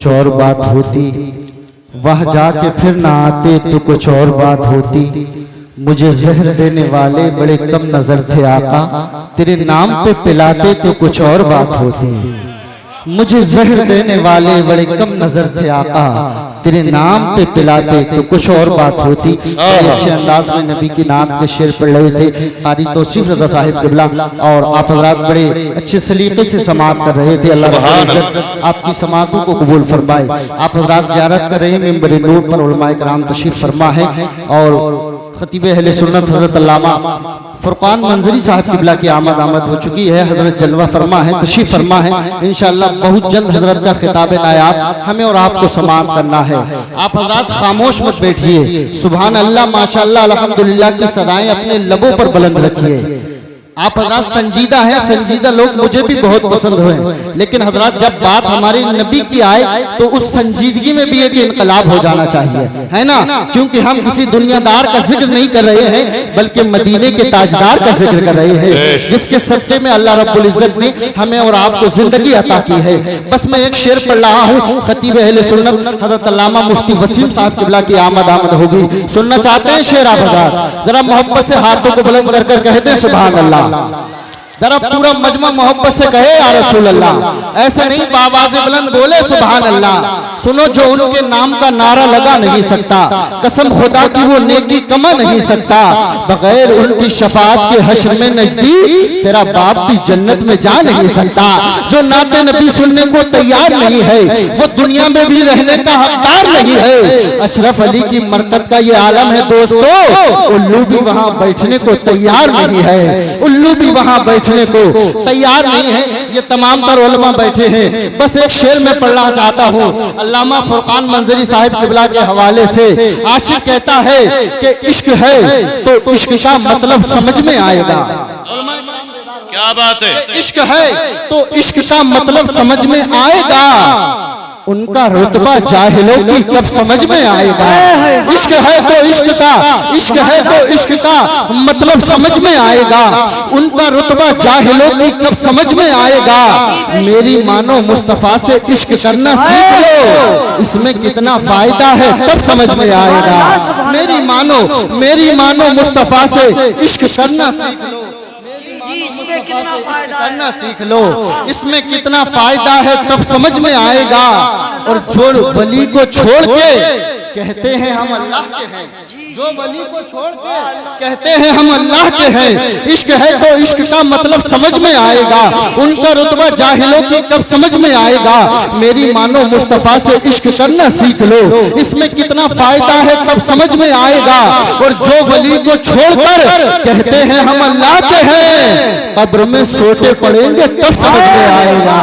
कुछ और बात होती, वह जाके फिर ना आते तो कुछ और बात होती। मुझे जहर देने वाले बड़े कम नजर थे आका, तेरे नाम पे पिलाते तो कुछ और बात होती। मुझे जहर देने वाले बड़े कम नजर थे आका, तेरे नाम पे पिलाते तो कुछ और बात होती। अच्छे अंदाज में नबी की नात के शेर पढ़ रहे थे कारी तौसीफ रज़ा साहिब क़िबला, और आप हज़रात बड़े अच्छे सलीके से समाअत कर रहे थे। अल्लाह रब्बुल इज़्ज़त आपकी समाअतों को कबूल फरमाए। आप हज़रात ज़ियारत कर रहे हैं मिंबर नूर पर उलमाए किराम तशरीफ फरमा है, और खतीब अहले सुन्नत हज़रत अल्लामा फुरकान मंजरी साहब क़िबला की आमद हो चुकी है। हज़रत जलवा फरमा है, तशरीफ फरमा है। इंशाअल्लाह बहुत जल्द हज़रत का खिताब नायाब हमें और आपको समाअत करना है। आप हज़रात खामोश मत बैठिए। सुभान अल्लाह, माशाअल्लाह, अल्हम्दुलिल्लाह की सदाएं अपने लबों पर बुलंद रखिए। आप हज़रात संजीदा हैं, संजीदा लोग मुझे भी बहुत पसंद हुए, लेकिन हज़रात जब बात हमारे नबी की आए तो उस संजीदगी में भी एक इनकलाब हो जाना चाहिए, है ना? क्योंकि हम किसी दुनियादार का जिक्र नहीं कर रहे हैं, बल्कि मदीने के ताजदार का जिक्र कर रहे हैं, जिसके सदक़े में अल्लाह रब्बुल इज़्ज़त ने हमें और आपको जिंदगी अता की है। बस मैं एक शेर पढ़ रहा हूँ, खतीब अहले सुन्नत हज़रत अल्लामा मुफ्ती वसीम साहब क़िबला की आमद होगी। सुनना चाहते हैं शेर? आप हज़रात जरा मोहब्बत से हाथों को बुलंद कर कर कहते हैं सुभान अल्लाह। जरा पूरा मजमा मोहब्बत से कहे या रसूल अल्लाह। ऐसे नहीं बावाज़े बुलंद बोले सुभान अल्लाह। सुनो, जो उनके नाम का नारा लगा नहीं सकता, कसम खुदा की वो नेकी कमा नहीं सकता, बगैर उनकी शफाअत के हश्र में नजदीक तेरा बाप भी जन्नत में जा नहीं सकता। जो नाते नबी सुनने को तैयार नहीं है, वो दुनिया में भी रहने का हकदार नहीं है। अशरफ अली की मरकत का ये आलम है दोस्तों, उल्लू भी वहाँ बैठने को तैयार नहीं है, उल्लू भी वहाँ बैठने को तैयार नहीं है। ये तमाम तर उलमा बैठे हैं। बस एक शेर में पढ़ना चाहता हूँ अल्लामा फुरकान मंजरी साहिब क़िबला के हवाले से। आशिक कहता है कि इश्क है तो इश्क का मतलब समझ में आएगा। क्या बात है? इश्क है तो इश्क का मतलब समझ में आएगा, उनका रुतबा जाहिलों की कब समझ में आएगा। इश्क है तो इश्क है तो इश्क का मतलब समझ में आएगा, उनका रुतबा जाहिलों की कब समझ में आएगा। मेरी मानो मुस्तफा से इश्क करना सीख लो, इसमें कितना फायदा है तब समझ में आएगा। मेरी मानो मुस्तफा से इश्क करना सीख लो, करना सीख लो, इसमें कितना फायदा है तब समझ में आएगा। और जो वली को छोड़ के कहते हैं हम अल्लाह के हैं, जो वली को छोड़ के कहते हैं हम अल्लाह के हैं, इश्क है तो इश्क का मतलब समझ में आएगा, उनका रुतबा जाहिलों की कब समझ में आएगा। मेरी मानो मुस्तफा से इश्क करना सीख लो, इसमें कितना फायदा है तब समझ में आएगा। और जो वली को छोड़कर कहते हैं हम अल्लाह के हैं, कब्र में सोटे पड़ेंगे तब समझ में आएगा,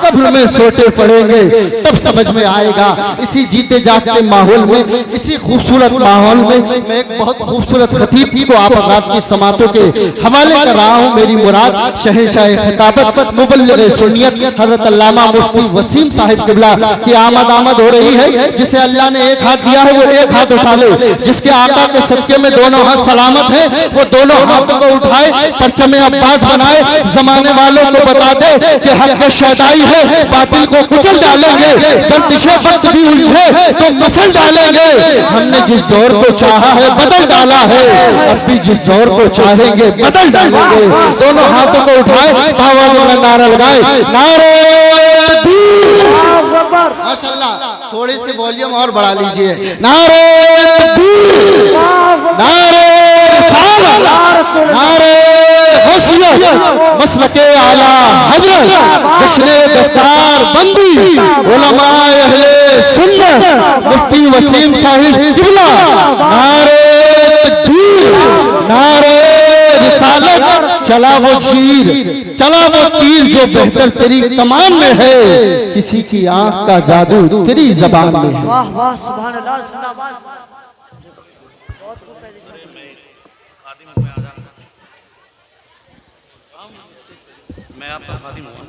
कब्र में सोटे पड़ेंगे तब समझ में आएगा। इसी जीते जागते माहौल में, इसी खूबसूरत माहौल में मैं एक बहुत खूबसूरत खतीब को आप हज़रात की समातों के हवाले कर रहा हूँ। मेरी मुराद शहंशाह खिताबत मुबल्लिग़ सुन्नियत हज़रत अल्लामा मुफ्ती वसीम साहिब क़िबला की आमद हो रही है। जिसे अल्लाह ने एक हाथ दिया है वो एक हाथ उठा ले, जिसके आका के सदके में दोनों हाथ सलामत है वो दोनों हाथों को उठाए, परचम अब्बास बनाए, जमाने वालों को बता दे कि हक शहदाई है, बातिल को कुचल डालेंगे, गर्दिशे वक्त भी उलझे तो मसल डालेंगे। हमने जिस दौर को चाहा है बदल डाला है, अब भी जिस दौर को चाहेंगे बदल डालेंगे। दोनों हाथों को उठाए, आवाज़ में नारा लगाए, नारे तकबीर। माशाअल्लाह, थोड़ी सी वॉल्यूम और बढ़ा लीजिए। नारे तकबीर, नारे रिसालत, नारे हुस्न, मसलके आला हज़रत, जश्न दस्तार बंदी, उलमाए अहले सुन्नत मुफ्ती वसीम साहिब क़िबला। नारे तकबीर, नारे रिसालत, चला वो तीर जो बेहतर तेरी कमान में है, किसी की आंख का जादू तेरी ज़बान में है। वाह वाह सुभान अल्लाह, जिंदाबाद। मैं आपका खादिम हूँ।